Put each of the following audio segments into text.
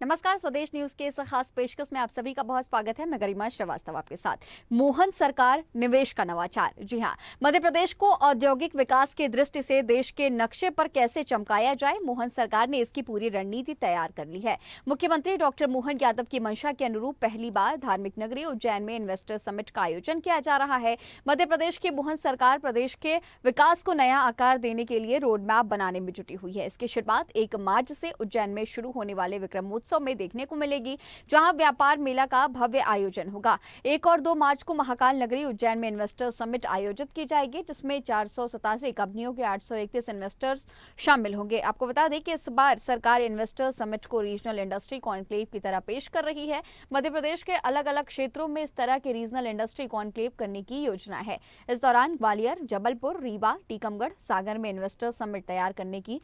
नमस्कार, स्वदेश न्यूज के इस खास पेशकश में आप सभी का बहुत स्वागत है। मैं गरिमा श्रीवास्तव आपके साथ। मोहन सरकार निवेश का नवाचार। जी हां, मध्य प्रदेश को औद्योगिक विकास की दृष्टि से देश के नक्शे पर कैसे चमकाया जाए, मोहन सरकार ने इसकी पूरी रणनीति तैयार कर ली है। मुख्यमंत्री डॉक्टर मोहन यादव की मंशा के अनुरूप पहली बार धार्मिक नगरी उज्जैन में इन्वेस्टर समिट का आयोजन किया जा रहा है। मध्य प्रदेश की मोहन सरकार प्रदेश के विकास को नया आकार देने के लिए रोड मैप बनाने में जुटी हुई है। इसकी शुरुआत 1 मार्च से उज्जैन में शुरू होने वाले विक्रमोत्सव में देखने को मिलेगी, जहां व्यापार मेला का भव्य आयोजन होगा। 1 और 2 मार्च को महाकाल नगरी उज्जैन में इन्वेस्टर समिट आयोजित की जाएगी, जिसमें 487 कंपनियों के 831 इन्वेस्टर्स शामिल होंगे। आपको बता दें कि इस बार सरकार इन्वेस्टर समिट को रीजनल इंडस्ट्री कॉन्क्लेव की तरह पेश कर रही है। मध्य प्रदेश के अलग अलग क्षेत्रों में इस तरह के रीजनल इंडस्ट्री कॉन्क्लेव करने की योजना है। इस दौरान ग्वालियर, जबलपुर, रीवा, टीकमगढ़, सागर में इन्वेस्टर समिट तैयार करने की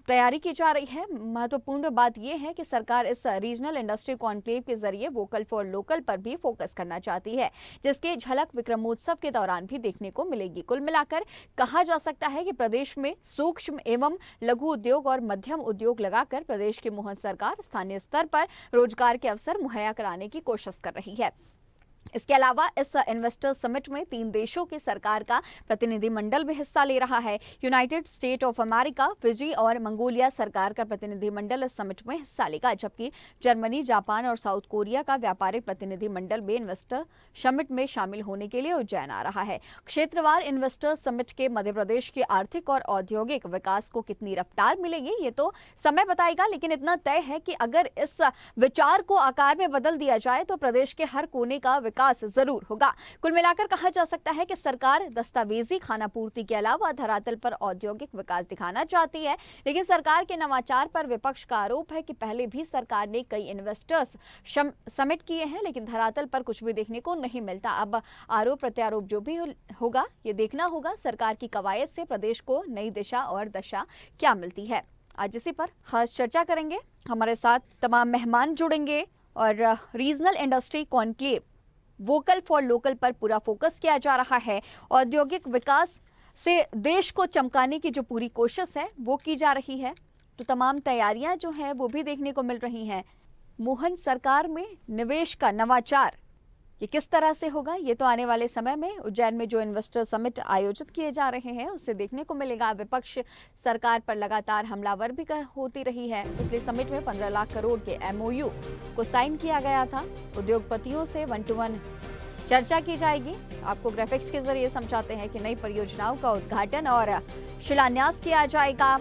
तैयारी की जा रही है। महत्वपूर्ण बात यह है कि सरकार इस रीजनल इंडस्ट्री कॉन्क्लेव के जरिए वोकल फॉर लोकल पर भी फोकस करना चाहती है, जिसकी झलक विक्रमोत्सव के दौरान भी देखने को मिलेगी। कुल मिलाकर कहा जा सकता है कि प्रदेश में सूक्ष्म एवं लघु उद्योग और मध्यम उद्योग लगाकर प्रदेश की मोहन सरकार स्थानीय स्तर पर रोजगार के अवसर मुहैया कराने की कोशिश कर रही है। इसके अलावा इस इन्वेस्टर समिट में 3 देशों की सरकार का प्रतिनिधिमंडल भी हिस्सा ले रहा है। United state of America, Fiji और मंगोलिया सरकार का प्रतिनिधिमंडल इस समिट में हिस्सा लेगा, जबकि जर्मनी, जापान और साउथ कोरिया का व्यापारिक प्रतिनिधिमंडल भी इन्वेस्टर समिट में शामिल होने के लिए उज्जैन आ रहा है। क्षेत्रवार इन्वेस्टर समिट के मध्य प्रदेश के आर्थिक और औद्योगिक विकास को कितनी रफ्तार मिलेगी, ये तो समय बताएगा, लेकिन इतना तय है कि अगर इस विचार को आकार में बदल दिया जाए तो प्रदेश के हर कोने का विकास जरूर होगा। कुल मिलाकर कहा जा सकता है कि सरकार दस्तावेजी खानापूर्ति के अलावा धरातल पर औद्योगिक विकास दिखाना चाहती है, लेकिन सरकार के नवाचार पर विपक्ष का आरोप है कि पहले भी सरकार ने कई इन्वेस्टर्स समिट किए हैं, लेकिन धरातल पर कुछ भी देखने को नहीं मिलता। अब आरोप प्रत्यारोप जो भी होगा, ये देखना होगा सरकार की कवायद से प्रदेश को नई दिशा और दशा क्या मिलती है। आज इसी पर खास चर्चा करेंगे। हमारे साथ तमाम मेहमान जुड़ेंगे और regional industry conclave vocal for local पर पूरा फोकस किया जा रहा है। औद्योगिक विकास से देश को चमकाने की जो पूरी कोशिश है वो की जा रही है, तो तमाम तैयारियां जो हैं वो भी देखने को मिल रही हैं। मोहन सरकार में निवेश का नवाचार ये किस तरह से होगा, ये तो आने वाले समय में उज्जैन में जो इन्वेस्टर समिट आयोजित किए जा रहे हैं उससे देखने को मिलेगा। विपक्ष सरकार पर लगातार हमलावर भी होती रही है। पिछले समिट में 15 लाख करोड़ के MOU को साइन किया गया था। उद्योगपतियों से 1-to-1 चर्चा की जाएगी। आपको ग्राफिक्स के जरिए समझाते हैं कि नई परियोजनाओं का उद्घाटन और शिलान्यास किया जाएगा।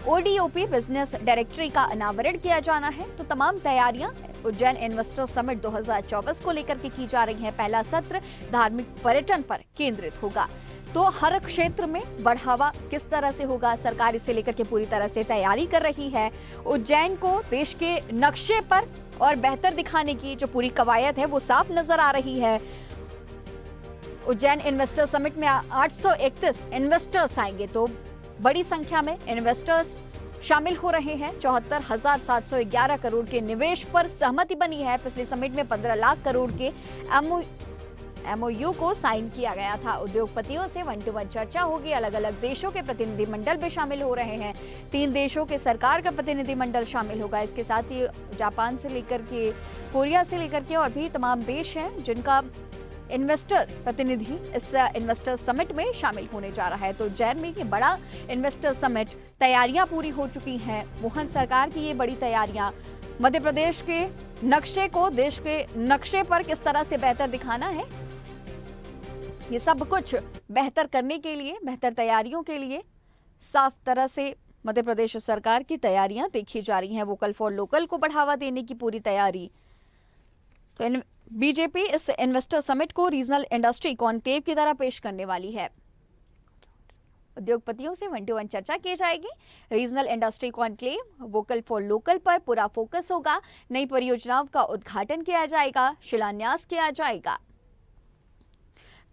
ODOP बिजनेस डायरेक्टरी का अनावरण किया जाना है। तो तमाम तैयारियां उज्जैन इन्वेस्टर समिट 2024 को लेकर के की जा रही है। पहला सत्र धार्मिक पर्यटन पर केंद्रित होगा, तो हर क्षेत्र में बढ़ावा किस तरह से होगा, सरकार इसे लेकर के पूरी तरह से तैयारी कर रही है। उज्जैन को देश के नक्शे पर और बेहतर दिखाने की जो पूरी कवायद है वो साफ नजर आ रही है। उज्जैन इन्वेस्टर समिट में 831 इन्वेस्टर्स आएंगे, तो बड़ी संख्या में इन्वेस्टर्स शामिल हो रहे हैं। 74,711 करोड़ के निवेश पर सहमति बनी है। पिछले समिट में 15 लाख करोड़ के MOU को साइन किया गया था। उद्योगपतियों से 1-to-1 चर्चा होगी। अलग अलग देशों के प्रतिनिधिमंडल भी शामिल हो रहे हैं। 3 देशों के सरकार का प्रतिनिधिमंडल शामिल होगा। इसके साथ ही जापान से लेकर के, कोरिया से लेकर के और भी तमाम देश हैं जिनका इन्वेस्टर प्रतिनिधि इस इन्वेस्टर समिट में शामिल होने जा रहा है। तो उज्जैन में ये बड़ा इन्वेस्टर समिट, तैयारियां पूरी हो चुकी हैं। मोहन सरकार की ये बड़ी तैयारियां मध्य प्रदेश के नक्शे को देश के नक्शे पर किस तरह से बेहतर दिखाना है, ये सब कुछ बेहतर करने के लिए, बेहतर तैयारियों के लिए साफ तरह से मध्य प्रदेश सरकार की तैयारियां देखी जा रही हैं। वोकल फॉर लोकल को बढ़ावा देने की पूरी तैयारी। तो बीजेपी इस इन्वेस्टर समिट को रीजनल इंडस्ट्री कॉन्क्लेव की तरह पेश करने वाली है। उद्योगपतियों से 1-to-1 चर्चा की जाएगी। Regional industry conclave vocal for local पर पूरा फोकस होगा। नई परियोजनाओं का उद्घाटन किया जाएगा, शिलान्यास किया जाएगा।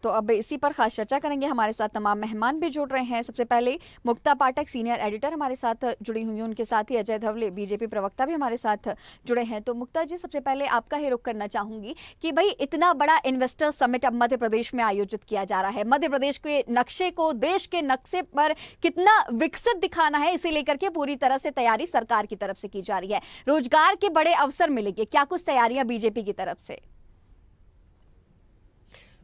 तो अब इसी पर खास चर्चा करेंगे। हमारे साथ तमाम मेहमान भी जुड़ रहे हैं। सबसे पहले मुक्ता पाठक सीनियर एडिटर हमारे साथ जुड़ी हुई हैं, उनके साथ ही अजय धवले बीजेपी प्रवक्ता भी हमारे साथ जुड़े हैं। तो मुक्ता जी, सबसे पहले आपका ही रुख करना चाहूंगी कि भाई इतना बड़ा इन्वेस्टर समिट अब मध्य प्रदेश में आयोजित किया जा रहा है, मध्य प्रदेश के नक्शे को देश के नक्शे पर कितना विकसित दिखाना है, इसे लेकर के पूरी तरह से तैयारी सरकार की तरफ से की जा रही है। रोजगार के बड़े अवसर मिलेंगे, क्या कुछ तैयारियां बीजेपी की तरफ से?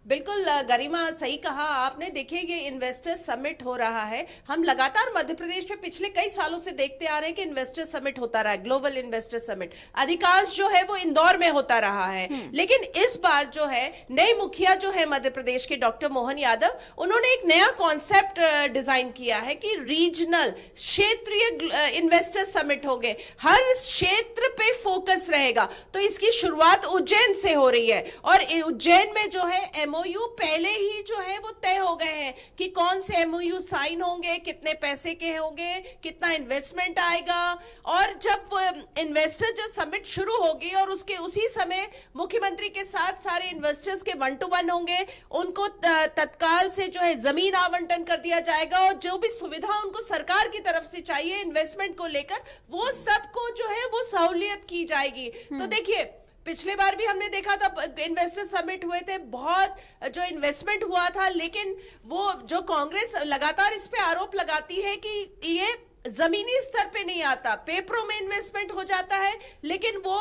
बिल्कुल गरिमा, सही कहा आपने। देखिए, ये इन्वेस्टर समिट हो रहा है। हम लगातार मध्य प्रदेश में पिछले कई सालों से देखते आ रहे हैं कि इन्वेस्टर समिट होता रहा है, ग्लोबल इन्वेस्टर समिट। अधिकांश जो है वो इंदौर में होता रहा है, लेकिन इस बार जो है नए मुखिया जो है मध्य प्रदेश के डॉक्टर मोहन यादव, उन्होंने एक नया कॉन्सेप्ट डिजाइन किया है कि रीजनल, क्षेत्रीय इन्वेस्टर समिट होंगे, हर क्षेत्र पे फोकस रहेगा। तो इसकी शुरुआत उज्जैन से हो रही है और उज्जैन में जो है एमओयू पहले ही जो है वो तय हो गए हैं कि कौन से एमओयू साइन होंगे, कितने पैसे के होंगे, कितना इन्वेस्टमेंट आएगा। और जब वो इन्वेस्टर जब समिट शुरू होगी और उसके उसी समय मुख्यमंत्री के साथ सारे इन्वेस्टर्स के 1-to-1 होंगे, उनको तत्काल से जो है जमीन आवंटन कर दिया जाएगा और जो भी सुविधा उनको सरकार की तरफ से चाहिए इन्वेस्टमेंट को लेकर, वो सबको जो है वो सहूलियत की जाएगी। तो देखिए, पिछले बार भी हमने देखा था, इन्वेस्टर समिट हुए थे, बहुत जो इन्वेस्टमेंट हुआ था, लेकिन वो जो कांग्रेस लगातार इस पे आरोप लगाती है कि ये जमीनी स्तर पे नहीं आता, पेपरों में इन्वेस्टमेंट हो जाता है लेकिन वो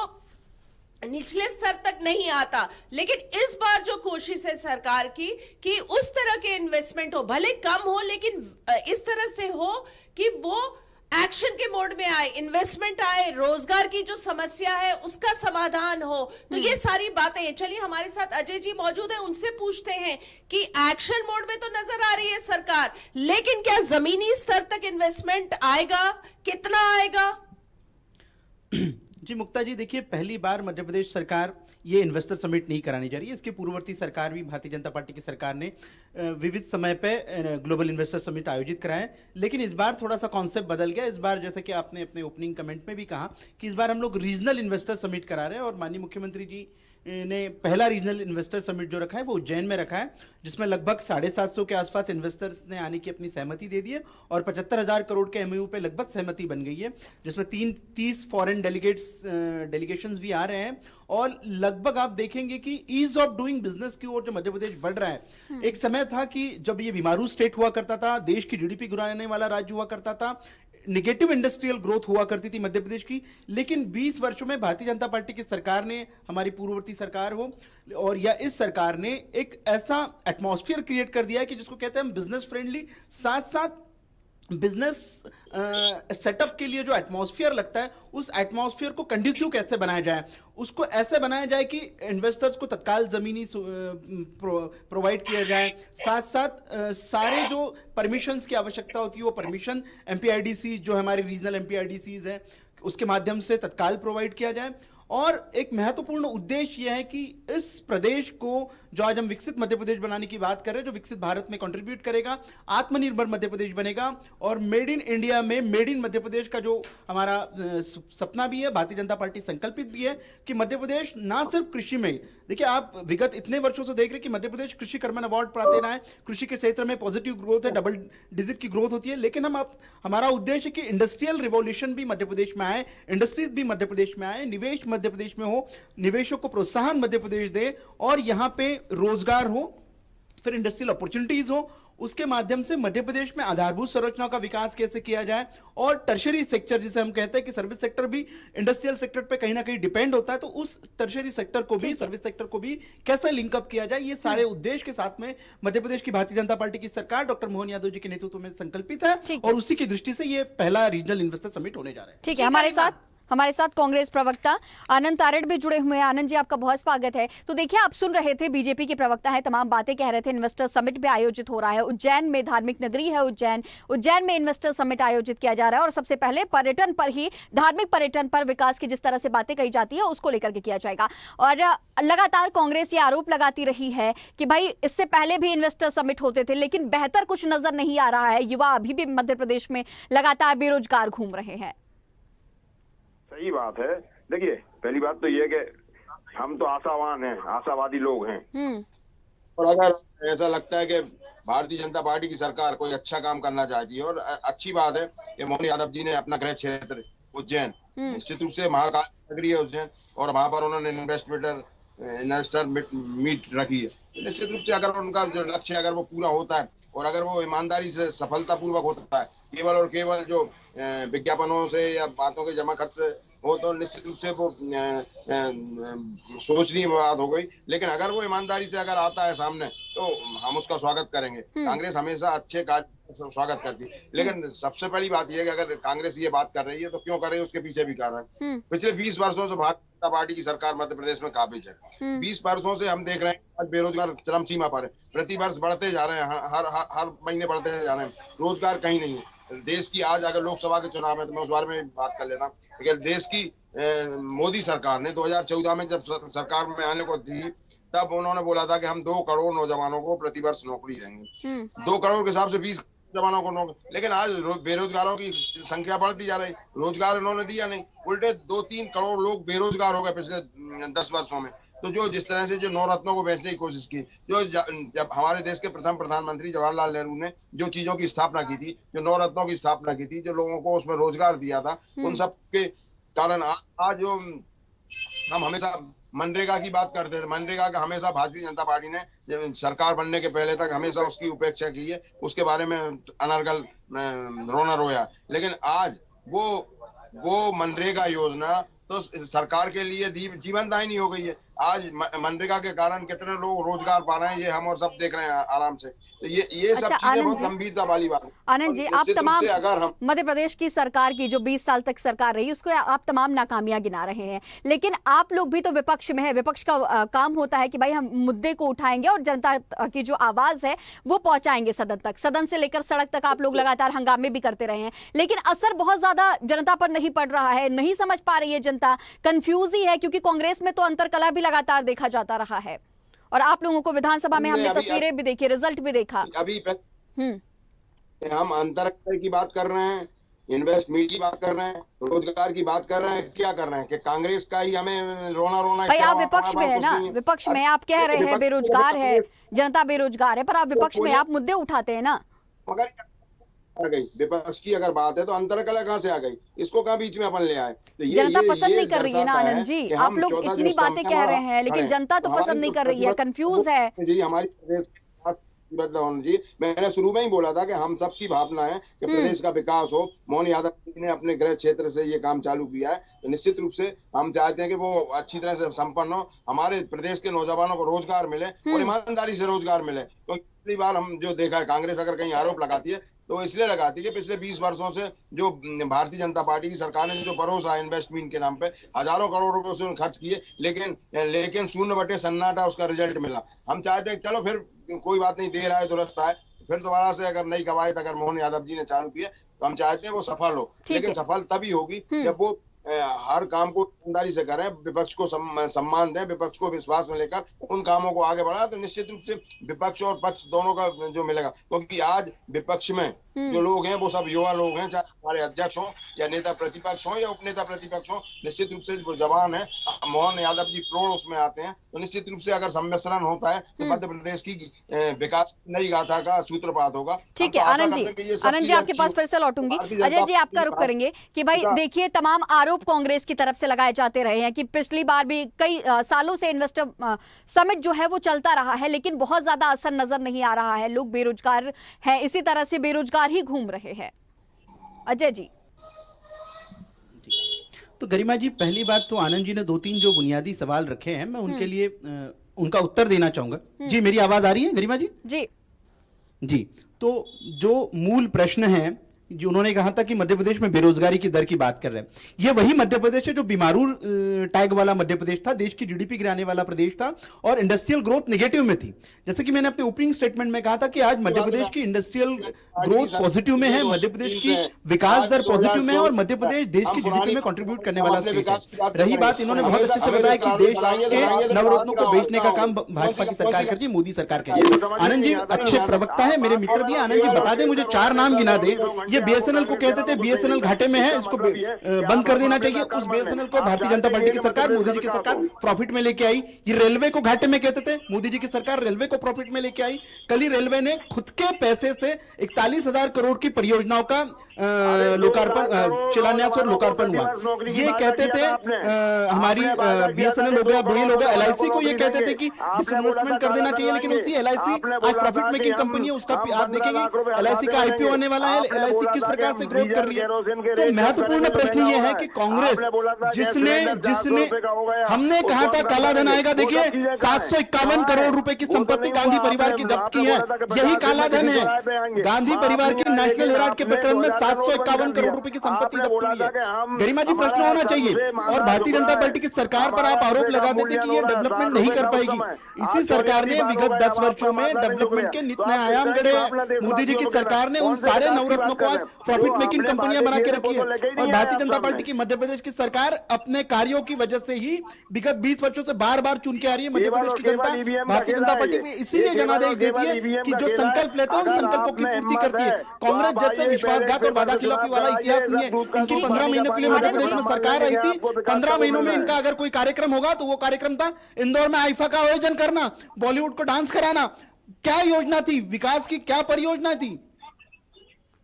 निचले स्तर तक नहीं आता। लेकिन इस बार जो कोशिश है सरकार की कि उस तरह के इन्वेस्टमेंट हो, भले कम हो लेकिन इस तरह से हो कि वो एक्शन के मोड में आए, इन्वेस्टमेंट आए, रोजगार की जो समस्या है उसका समाधान हो। तो ये सारी बातें, चलिए हमारे साथ अजय जी मौजूद हैं, उनसे पूछते हैं कि एक्शन मोड में तो नजर आ रही है सरकार, लेकिन क्या जमीनी स्तर तक इन्वेस्टमेंट आएगा, कितना आएगा? जी मुक्ता जी, देखिए, पहली बार मध्य प्रदेश सरकार ये इन्वेस्टर समिट नहीं कराने जा रही है। इसके पूर्ववर्ती सरकार भी, भारतीय जनता पार्टी की सरकार ने विविध समय पे ग्लोबल इन्वेस्टर समिट आयोजित कराए, लेकिन इस बार थोड़ा सा कॉन्सेप्ट बदल गया। इस बार, जैसे कि आपने अपने ओपनिंग कमेंट में भी कहा, कि इस बार हम लोग रीजनल इन्वेस्टर समिट करा रहे हैं और माननीय मुख्यमंत्री जी ने पहला रीजनल इन्वेस्टर समिट जो रखा है वो उज्जैन में रखा है, जिसमें लगभग 750 के आसपास इन्वेस्टर्स ने आने की अपनी सहमति दे दी है और 75,000 करोड़ के एमओयू पे लगभग सहमति बन गई है, जिसमें 30 फॉरेन डेलीगेशंस भी आ रहे हैं। और लगभग आप देखेंगे कि ईज ऑफ डूइंग बिजनेस की ओर जो मध्य प्रदेश बढ़ रहा है। एक समय था कि जब ये बीमारू स्टेट हुआ करता था, देश की जीडीपी गिराने वाला राज्य हुआ करता था, निगेटिव इंडस्ट्रियल ग्रोथ हुआ करती थी मध्य प्रदेश की, लेकिन 20 वर्षों में भारतीय जनता पार्टी की सरकार ने, हमारी पूर्ववर्ती सरकार हो और या इस सरकार ने, एक ऐसा एटमॉस्फेयर क्रिएट कर दिया है कि जिसको कहते हैं हम बिजनेस फ्रेंडली, साथ साथ बिजनेस सेटअप के लिए जो एटमॉस्फेयर लगता है, उस एटमॉस्फेयर को कंड्यूसिव कैसे बनाया जाए, उसको ऐसे बनाया जाए कि इन्वेस्टर्स को तत्काल जमीनी प्रोवाइड किया जाए, साथ साथ सारे जो परमिशंस की आवश्यकता होती है वो परमिशन एमपीआईडीसी, जो हमारे रीजनल एमपीआईडीसीज हैं, उसके माध्यम से तत्काल प्रोवाइड किया जाए। और एक महत्वपूर्ण उद्देश्य यह है कि इस प्रदेश को, जो आज हम विकसित मध्य प्रदेश बनाने की बात कर रहे हैं, जो विकसित भारत में कंट्रीब्यूट करेगा, आत्मनिर्भर मध्य प्रदेश बनेगा और मेड इन इंडिया में मेड इन मध्य प्रदेश का जो हमारा सपना भी है, भारतीय जनता पार्टी संकल्पित भी है कि मध्य प्रदेश ना सिर्फ कृषि में, देखिए आप विगत इतने वर्षों से देख रहे हैं कि मध्य प्रदेश कृषि कर्मण अवार्ड पाते रहा है, कृषि के क्षेत्र में पॉजिटिव ग्रोथ है, डबल डिजिट की ग्रोथ होती है, लेकिन हमारा उद्देश्य है कि इंडस्ट्रियल रिवॉल्यूशन भी मध्य प्रदेश में आए, इंडस्ट्रीज भी मध्य प्रदेश में आए, निवेश मध्य प्रदेश में हो, निवेशों को प्रोत्साहन मध्य प्रदेश दे और यहां पे रोजगार हो, फिर इंडस्ट्रियल अपॉर्चुनिटीज हो, उसके माध्यम से मध्य प्रदेश में आधारभूत संरचनाओं का विकास कैसे किया जाए और टर्शरी सेक्टर, जिसे हम कहते हैं कि सर्विस सेक्टर भी इंडस्ट्रियल सेक्टर पे कहीं ना कहीं डिपेंड होता है, तो उस टर्शरी सेक्टर को भी, सर्विस सेक्टर को भी कैसे लिंकअप किया जाए, ये सारे उद्देश्य के साथ में मध्य प्रदेश की भारतीय जनता पार्टी की सरकार डॉक्टर मोहन यादव जी के नेतृत्व में संकल्पित है और उसी की दृष्टि से ये पहला रीजनल इन्वेस्टर समिट होने जा रहा है। ठीक है, हमारे साथ कांग्रेस प्रवक्ता आनंद तारड़ भी जुड़े हुए हैं। आनंद जी, आपका बहुत स्वागत है। तो देखिए, आप सुन रहे थे, बीजेपी के प्रवक्ता है, तमाम बातें कह रहे थे, इन्वेस्टर समिट भी आयोजित हो रहा है उज्जैन में, धार्मिक नगरी है उज्जैन में इन्वेस्टर समिट आयोजित किया जा रहा है और सबसे पहले पर्यटन पर ही, धार्मिक पर्यटन पर विकास की जिस तरह से बातें कही जाती है उसको लेकर के किया जाएगा। और लगातार कांग्रेस ये आरोप लगाती रही है कि भाई इससे पहले भी इन्वेस्टर समिट होते थे लेकिन बेहतर कुछ नजर नहीं आ रहा है, युवा अभी भी मध्य प्रदेश में लगातार बेरोजगार घूम रहे हैं। सही बात है। देखिए, पहली बात तो ये है कि हम तो आशावान हैं, आशावादी लोग हैं और अगर ऐसा लगता है कि भारतीय जनता पार्टी की सरकार कोई अच्छा काम करना चाहती है, और अच्छी बात है कि मोहन यादव जी ने अपना गृह क्षेत्र उज्जैन, निश्चित रूप से महाकाल नगरी है उज्जैन, और वहां पर उन्होंने इन्वेस्टर मीट रखी है। निश्चित रूप से अगर उनका जो लक्ष्य अगर वो पूरा होता है और अगर वो ईमानदारी से सफलतापूर्वक होता है, केवल और केवल जो विज्ञापनों से या बातों के जमा खर्च से हो, तो निश्चित रूप से वो सोचनीय बात हो गई। लेकिन अगर वो ईमानदारी से अगर आता है सामने, तो हम उसका स्वागत करेंगे। कांग्रेस हमेशा अच्छे कार्य स्वागत करती है, लेकिन सबसे बड़ी बात यह है कि अगर कांग्रेस ये बात कर रही है तो क्यों कर रही है, उसके पीछे भी कारण। पिछले 20 वर्षों से भारतीय जनता पार्टी की सरकार मध्य प्रदेश में काबिज है। 20 वर्षों से हम देख रहे हैं आज बेरोजगार चरम सीमा पर है, प्रति वर्ष बढ़ते जा रहे हैं, हर महीने बढ़ते जा रहे हैं, रोजगार कहीं नहीं है। देश की आज अगर लोकसभा के चुनाव है तो मैं उस बारे में बात कर लेता हूँ, लेकिन देश की मोदी सरकार ने 2014 में जब सरकार में आने को थी, तब उन्होंने बोला था कि हम 2 करोड़ नौजवानों को प्रतिवर्ष नौकरी देंगे। 2 करोड़ के हिसाब से 20 जवानों को नौकरी, लेकिन आज बेरोजगारों की संख्या बढ़ती जा रही, रोजगार उन्होंने दिया नहीं, उल्टे 2-3 करोड़ लोग बेरोजगार हो गए पिछले 10 वर्षों में। तो जो जिस तरह से जो नवरत्नों को बेचने की कोशिश की, जो जब हमारे देश के प्रथम प्रधानमंत्री जवाहरलाल नेहरू ने जो चीजों की स्थापना की थी, जो नवरत्नों की स्थापना की थी, जो लोगों को उसमें रोजगार दिया था, उन सब के कारण आज जो हम हमेशा मनरेगा की बात करते थे, मनरेगा का हमेशा भारतीय जनता पार्टी ने सरकार बनने के पहले तक हमेशा उसकी उपेक्षा की है, उसके बारे में अनर्गल रोना रोया। लेकिन आज वो मनरेगा योजना तो सरकार के लिए जीवनदायिनी हो गई है। आज मनरेगा के कारण कितने लोग रोजगार पा रहे हैं, ये हम और सब देख रहे हैं आराम से। तो ये सब चीजें बहुत गंभीरता वाली बात है। आनंद जी, आप तमाम मध्य प्रदेश की सरकार की जो 20 साल तक सरकार रही, उसको आप तमाम नाकामियां गिना रहे हैं, लेकिन आप लोग भी तो विपक्ष में है। विपक्ष का काम होता है कि भाई हम मुद्दे को उठाएंगे और जनता की जो आवाज है वो पहुंचाएंगे सदन तक। सदन से लेकर सड़क तक आप लोग लगातार हंगामे भी करते रहे हैं, लेकिन असर बहुत ज्यादा जनता पर नहीं पड़ रहा है, नहीं समझ पा रही है जनता, कंफ्यूज ही है, क्योंकि कांग्रेस में तो अंतरकलह भी लगातार देखा जाता रहा है। और आप लोगों को विधानसभा में हमने तस्वीरें भी देखी, रिजल्ट भी देखा। अभी हम अंतरकलह की बात कर रहे हैं, इन्वेस्टमेंट की बात कर रहे हैं, रोजगार की बात कर रहे हैं, क्या कर रहे हैं कि कांग्रेस का ही हमें रोना भाई आप विपक्ष में है ना, विपक्ष में आप कह रहे हैं बेरोजगार है, जनता बेरोजगार है, पर आप विपक्ष में आप मुद्दे उठाते हैं ना। मगर आ गई विपक्ष की अगर बात है तो अंतरकलह कहां से आ गई, इसको कहां बीच में अपन ले आए। तो जनता पसंद नहीं कर रही है ना आनंद जी, आप लोग इतनी बातें कह रहे हैं, लेकिन जनता तो पसंद नहीं कर रही है, कंफ्यूज है जी। हमारी प्रदेश जी, मैंने शुरू में ही बोला था कि हम सबकी भावना है कि प्रदेश का विकास हो। मोहन यादव जी ने अपने गृह क्षेत्र से ये काम चालू किया है, तो निश्चित रूप से हम चाहते हैं कि वो अच्छी तरह से संपन्न हो, हमारे प्रदेश के नौजवानों को रोजगार मिले और ईमानदारी से रोजगार मिले। तो पिछली बार हम जो देखा है, कांग्रेस अगर कहीं आरोप लगाती है तो इसलिए लगाती है कि पिछले 20 वर्षों से जो भारतीय जनता पार्टी की सरकार ने जो परोसा इन्वेस्टमेंट के नाम पे हजारों करोड़ रुपए उसने खर्च किए, लेकिन 0 सन्नाटा उसका रिजल्ट मिला। हम चाहते हैं चलो फिर कोई बात नहीं, देर आए दुरुस्त आए, फिर दोबारा से अगर नई कवायद अगर मोहन यादव जी ने चालू किया तो हम चाहते हैं वो सफल हो, लेकिन सफल तभी होगी जब वो हर काम को ईमानदारी से करें, विपक्ष को सम्मान दें, विपक्ष को विश्वास में लेकर उन कामों को आगे बढ़ा, तो निश्चित रूप से विपक्ष और पक्ष दोनों का जो मिलेगा। क्योंकि आज विपक्ष में जो लोग हैं वो सब युवा लोग हैं, चाहे हमारे अध्यक्ष हो या नेता प्रतिपक्ष हो या उपनेता प्रतिपक्ष हो, निश्चित रूप से जो जवान है मोहन यादव जी प्रोण उसमें आते हैं। तो निश्चित रूप से अगर सम्मिश्रण होता है तो मध्य प्रदेश की विकास नई गाथा का सूत्रपात होगा। ठीक है आनंद जी, आपके पास फिर से लौटूंगी। अजय जी, आपका रुख करेंगे कि भाई देखिए, तमाम आरोप कांग्रेस की तरफ से लगाए जाते रहे हैं कि पिछली बार भी कई सालों से इन्वेस्टर समिट जो है वो चलता रहा है, लेकिन बहुत ज्यादा असर नजर नहीं आ रहा है, लोग बेरोजगार हैं, इसी तरह से बेरोजगार ही घूम रहे हैं। अजय जी। तो गरिमा जी, पहली बात तो आनंद जी ने 2-3 जो बुनियादी सवाल रखे हैं, मैं उनके लिए उनका उत्तर देना चाहूंगा। जी, मेरी आवाज आ रही है गरिमा जी? जी जी। तो जो मूल प्रश्न है, जो उन्होंने कहा था कि मध्य प्रदेश में बेरोजगारी की दर की बात कर रहे हैं, ये वही मध्य प्रदेश है जो बीमारू टैग वाला मध्य प्रदेश था, देश की जीडीपी गिराने वाला प्रदेश था और इंडस्ट्रियल ग्रोथ नेगेटिव में थी। जैसे कि मैंने अपने ओपनिंग स्टेटमेंट में कहा था कि आज मध्य प्रदेश की इंडस्ट्रियल ग्रोथ पॉजिटिव में है, मध्य प्रदेश की विकास दर पॉजिटिव में है और मध्य प्रदेश देश की जीडीपी में कंट्रीब्यूट करने वाला स्टेट है। रही बात, इन्होंने बहुत अच्छे से बताया कि देश के नवरत्नों को बेचने का काम भाजपा की सरकार कर रही है, मोदी सरकार कर रही है। आनंद जी अच्छे प्रवक्ता है, मेरे मित्र भी। आनंद जी बता दें मुझे 4 नाम गिना दे, ये ये बीएसएनएल को कहते थे बीएसएनएल घाटे में है, इसको बंद कर देना चाहिए। उस बीएसएनएल को भारतीय जनता पार्टी की सरकार, मोदी जी की सरकार प्रॉफिट में लेके आई। ये रेलवे को घाटे में कहते थे, मोदी जी की सरकार रेलवे को प्रॉफिट में लेके आई। कल ही रेलवे ने खुद के पैसे से 41,000 करोड़ की परियोजनाओं का लोकार्पण, शिलान्यास और लोकार्पण हुआ। ये कहते थे हमारी बीएसएनएल हो गया, बोइंग हो गया, एलआईसी को ये कहते थे कि डिसइन्वेस्टमेंट कर देना चाहिए, लेकिन उसी एलआईसी आज प्रॉफिट मेकिंग कंपनी है। उसका आप देखेंगे एलआईसी का आईपीओ आने वाला है, एलआईसी किस प्रकार से ग्रोथ कर रही है। तो महत्वपूर्ण प्रश्न ये है कि कांग्रेस जिसने हमने कहा था काला धन आएगा, देखिए 751 करोड़ रुपए की संपत्ति गांधी परिवार की जब्त की है, यही काला धन है। गांधी परिवार के नेशनल हेराल्ड के प्रकरण में 751 करोड़ रुपए की संपत्ति जब्त हुई है। गरिमा जी, प्रश्न होना चाहिए। और भारतीय जनता पार्टी की सरकार पर आप आरोप लगाते थे कि ये डेवलपमेंट नहीं कर पाएगी। इसी सरकार ने विगत 10 वर्षों में डेवलपमेंट के नित नए आयाम गढ़े। मोदी जी की सरकार ने उन सारे नवरत्नों को आज प्रॉफिट मेकिंग कंपनियां बना के रखी है। और भारतीय जनता पार्टी की मध्य प्रदेश की सरकार अपने कार्यों की वजह से ही विगत 20 वर्षों से बार बार चुन के आ रही है। मध्य प्रदेश की जनता भारतीय जनता पार्टी में इसीलिए जनादेश देती है कि जो संकल्प लेते हैं उन संकल्पों की पूर्ति करती है। कांग्रेस जैसे विश्वासघात और वादा खिलाफी वाला इतिहास नहीं है। इनकी 15 महीनों के लिए मध्य प्रदेश में सरकार आई थी। 15 महीनों में इनका अगर कोई कार्यक्रम होगा तो वो कार्यक्रम था इंदौर में आईफा का आयोजन करना, बॉलीवुड को डांस कराना। क्या योजना थी विकास की, क्या परियोजना थी?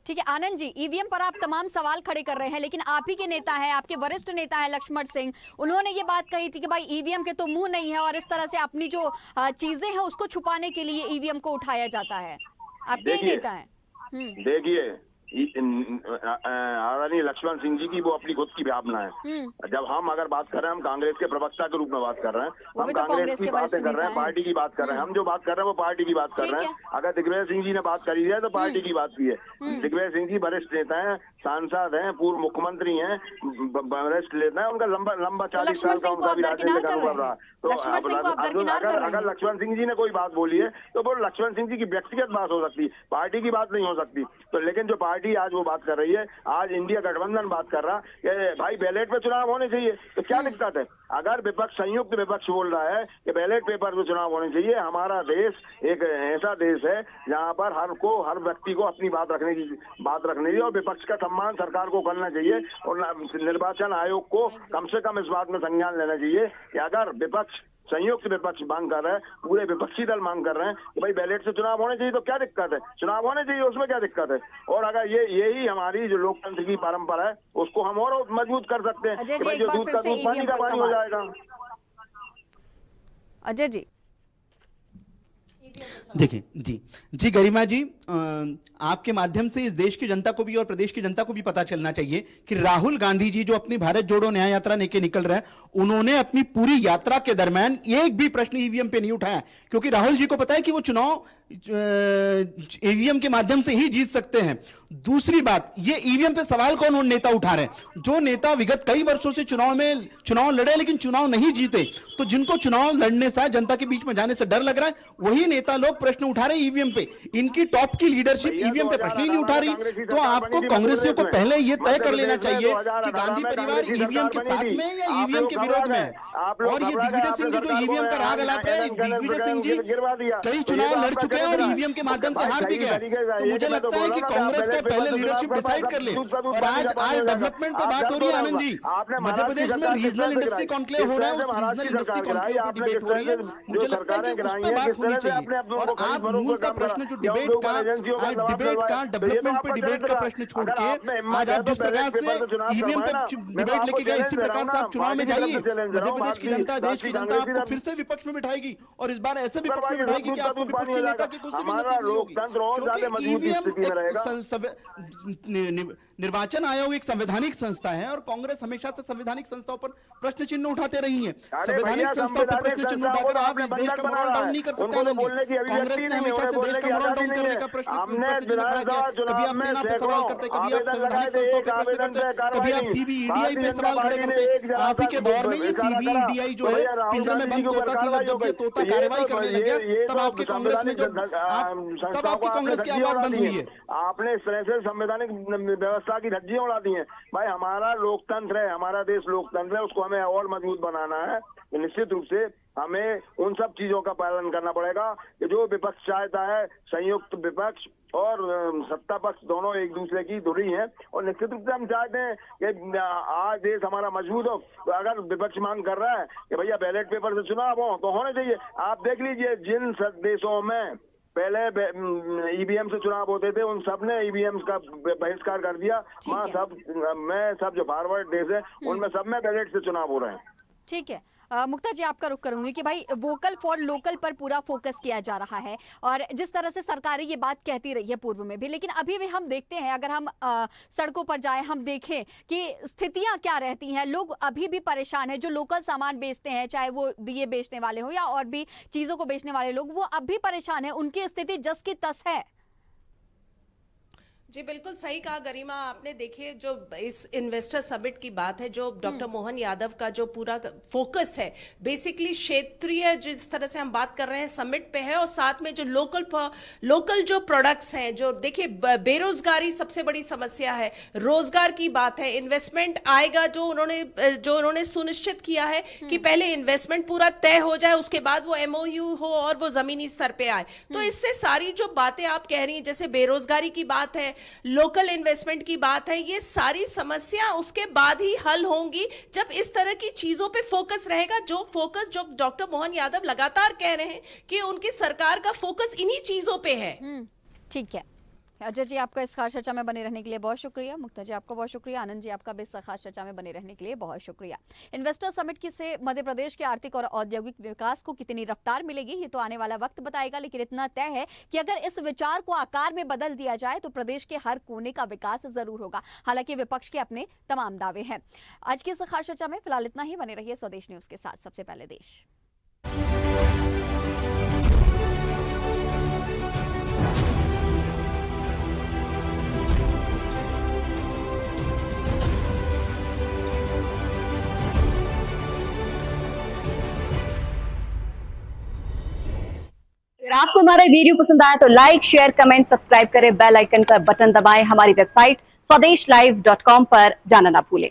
ठीक है आनंद जी, ईवीएम पर आप तमाम सवाल खड़े कर रहे हैं, लेकिन आप ही के नेता हैं, आपके वरिष्ठ नेता हैं लक्ष्मण सिंह, उन्होंने ये बात कही थी कि भाई ईवीएम के तो मुंह नहीं है और इस तरह से अपनी जो चीजें हैं उसको छुपाने के लिए ईवीएम को उठाया जाता है। आपके ही नेता हैं। देखिए आदरणीय लक्ष्मण सिंह जी की वो अपनी खुद की भावना है। जब हम अगर बात कर रहे हैं, हम कांग्रेस के प्रवक्ता के रूप में बात कर रहे हैं, हम कांग्रेस की बातें कर रहे हैं, पार्टी की बात कर रहे हैं। हम जो बात कर रहे हैं वो पार्टी की बात कर रहे हैं। अगर दिग्विजय सिंह जी ने बात करी है तो पार्टी की बात की है। दिग्विजय सिंह जी वरिष्ठ नेता है, सांसद हैं, पूर्व मुख्यमंत्री हैं, वरिष्ठ नेता है। उनका लंबा 40 साल का उनका भी राजनीतिक अनुभव रहा। तो अगर लक्ष्मण सिंह जी ने कोई बात बोली है तो वो लक्ष्मण सिंह जी की व्यक्तिगत बात हो सकती है, पार्टी की बात नहीं हो सकती। तो लेकिन जो पार्टी आज वो बात कर रही है, आज इंडिया गठबंधन बात कर रहा कि भाई बैलेट पे चुनाव होने चाहिए, तो क्या दिक्कत है? अगर विपक्ष, संयुक्त विपक्ष बोल रहा है कि बैलेट पेपर पे चुनाव होने चाहिए, हमारा देश एक ऐसा देश है जहां पर हर व्यक्ति को अपनी बात रखने की और विपक्ष का सम्मान सरकार को करना चाहिए। और निर्वाचन आयोग को कम से कम इस बात में संज्ञान लेना चाहिए कि अगर विपक्ष, संयुक्त विपक्ष मांग कर रहे हैं, पूरे विपक्षी दल मांग कर रहे हैं कि भाई बैलेट से चुनाव होने चाहिए, तो क्या दिक्कत है? चुनाव होने चाहिए, उसमें क्या दिक्कत है? और अगर यही हमारी जो लोकतंत्र की परंपरा है उसको हम और मजबूत कर सकते हैं कि भाई जो दूध का दूध पानी का पानी हो जाएगा। अजय जी देखिए जी गरिमा जी, आपके माध्यम से इस देश की जनता को भी और प्रदेश की जनता को भी पता चलना चाहिए कि राहुल गांधी जी जो अपनी भारत जोड़ो न्याय यात्रा लेके निकल रहे हैं, उन्होंने अपनी पूरी यात्रा के दरमियान एक भी प्रश्न ईवीएम पे नहीं उठाया, क्योंकि राहुल जी को पता है कि वो चुनाव ईवीएम के माध्यम से ही जीत सकते हैं। दूसरी बात, ये ईवीएम पे सवाल कौन नेता उठा रहे हैं? जो नेता विगत कई वर्षों से चुनाव लड़े लेकिन चुनाव नहीं जीते, तो जिनको चुनाव लड़ने से, जनता के बीच में जाने से डर लग रहा है, वही नेता लोग प्रश्न उठा रहे हैं ईवीएम पे। इनकी टॉप की लीडरशिप ईवीएम पे प्रश्न ही नहीं उठा रही। तो आपको कांग्रेसियों को पहले ये तय कर लेना चाहिए कि गांधी परिवार ईवीएम के साथ में या ईवीएम के विरोध में है। और ये दिग्विजय सिंह जी जो ईवीएम का राग अलाप रहे हैं, दिग्विजय सिंह जी कई चुनाव लड़ चुके हैं और ईवीएम के माध्यम से हार भी गए। तो मुझे लगता है कि कांग्रेस का पहले लीडरशिप डिसाइड कर ले। और आज डेवलपमेंट पे बात हो रही है आनंद जी, मध्य प्रदेश में रीजनल इंडस्ट्री कॉन्क्लेव हो रहा है, उस रीजनल इंडस्ट्री कॉन्क्लेव पर डिबेट हो रही है। मुझे लगता है कि उस पर बात होनी चाहिए। और आप मूल का प्रश्न जो डिबेट का डेवलपमेंट पे डिबेट का प्रश्न छोड़ के आज आप जिस प्रकार से ईवीएम पे डिबेट लेके गए, इसी प्रकार से आप चुनाव में जाइए। मध्य प्रदेश की जनता, देश की जनता आपको फिर से विपक्ष में बिठाएगी और इस बार ऐसे विपक्ष में बिठाएगी कि आपको विपक्ष के नेता की कुछ भी नसीब नहीं होगी। क्योंकि ईवीएम निर्वाचन आयोग एक संवैधानिक संस्था है और कांग्रेस हमेशा से संवैधानिक संस्थाओं पर प्रश्न चिन्ह उठाते रही है। संवैधानिक संस्थाओं पर प्रश्न चिन्ह उठाकर आप इस देश का मोरल डाउन नहीं कर सकते। कांग्रेस ने हमेशा से देश का मोरल डाउन करने का प्रश्न खड़ा किया। कभी आप सेना पे सवाल करते, कभी आप संवैधानिक संस्थाओं पे प्रश्न करते, कभी आप सीबीईडीआई पे सवाल खड़े करते। आप ही के दौर में ये सीबीईडीआई जो है पिंजरे में बंद तोता थी, जब ये तोता कार्रवाई करने लग गया तब आपके कांग्रेस में तब आपकी कांग्रेस की आवाज बंद हुई है। आपने इस तरह से संवैधानिक व्यवस्था की धज्जियां उड़ा दी हैं। भाई हमारा लोकतंत्र है, हमारा देश लोकतंत्र है, उसको हमें और मजबूत बनाना है। निश्चित रूप से हमें उन सब चीजों का पालन करना पड़ेगा कि जो विपक्ष चाहता है, संयुक्त विपक्ष और सत्ता पक्ष दोनों एक दूसरे की धुरी हैं, और निश्चित रूप से हम चाहते हैं कि आज देश हमारा मजबूत हो। तो अगर विपक्ष मांग कर रहा है कि भैया बैलेट पेपर से चुनाव हो, तो होने चाहिए। आप देख लीजिए जिन देशों में पहले ईवीएम से चुनाव होते थे, उन सब ने ईवीएम का बहिष्कार कर दिया। सब जो फॉरवर्ड देश है उनमें सब में बैलेट से चुनाव हो रहे हैं। ठीक है, मुक्ता जी आपका रुख करूंगी कि भाई वोकल फॉर लोकल पर पूरा फोकस किया जा रहा है, और जिस तरह से सरकारें ये बात कहती रही है पूर्व में भी, लेकिन अभी भी हम देखते हैं, अगर हम सड़कों पर जाएं, हम देखें कि स्थितियां क्या रहती हैं। लोग अभी भी परेशान हैं, जो लोकल सामान बेचते हैं, चाहे वो दिए बेचने वाले हो या और भी चीजों को बेचने वाले लोग, वो अब भी परेशान है। उनकी स्थिति जस की तस है। जी बिल्कुल सही कहा गरिमा आपने। देखिए जो इस इन्वेस्टर समिट की बात है, जो डॉक्टर मोहन यादव का जो पूरा फोकस है बेसिकली क्षेत्रीय, जिस तरह से हम बात कर रहे हैं समिट पे है, और साथ में जो लोकल जो प्रोडक्ट्स हैं, जो देखिए बेरोजगारी सबसे बड़ी समस्या है, रोजगार की बात है, इन्वेस्टमेंट आएगा, जो उन्होंने सुनिश्चित किया है कि पहले इन्वेस्टमेंट पूरा तय हो जाए, उसके बाद वो MOU हो और वो जमीनी स्तर पे आए। तो इससे सारी जो बातें आप कह रही हैं, जैसे बेरोजगारी की बात है, लोकल इन्वेस्टमेंट की बात है, ये सारी समस्या उसके बाद ही हल होंगी जब इस तरह की चीजों पे फोकस रहेगा। जो डॉक्टर मोहन यादव लगातार कह रहे हैं कि उनकी सरकार का फोकस इन्हीं चीजों पे है। ठीक है, अजय जी आपका इस खास चर्चा में बने रहने के लिए बहुत शुक्रिया। मुक्ता जी आपका बहुत शुक्रिया। आनंद जी आपका भी इस खास चर्चा में बने रहने के लिए बहुत शुक्रिया। इन्वेस्टर समिट की से मध्य प्रदेश के आर्थिक और औद्योगिक विकास को कितनी रफ्तार मिलेगी, ये तो आने वाला वक्त बताएगा, लेकिन इतना तय है कि अगर इस विचार को आकार में बदल दिया जाए तो प्रदेश के हर कोने का विकास जरूर होगा। हालांकि विपक्ष के अपने तमाम दावे हैं। आज की इस खास चर्चा में फिलहाल इतना ही। बने रहिए स्वदेश न्यूज के साथ। सबसे पहले देश। अगर आपको हमारा वीडियो पसंद आया तो लाइक, शेयर, कमेंट, सब्सक्राइब करें, बेल आइकन का बटन दबाएं। हमारी वेबसाइट swadeshlive.com पर जाना ना भूलें।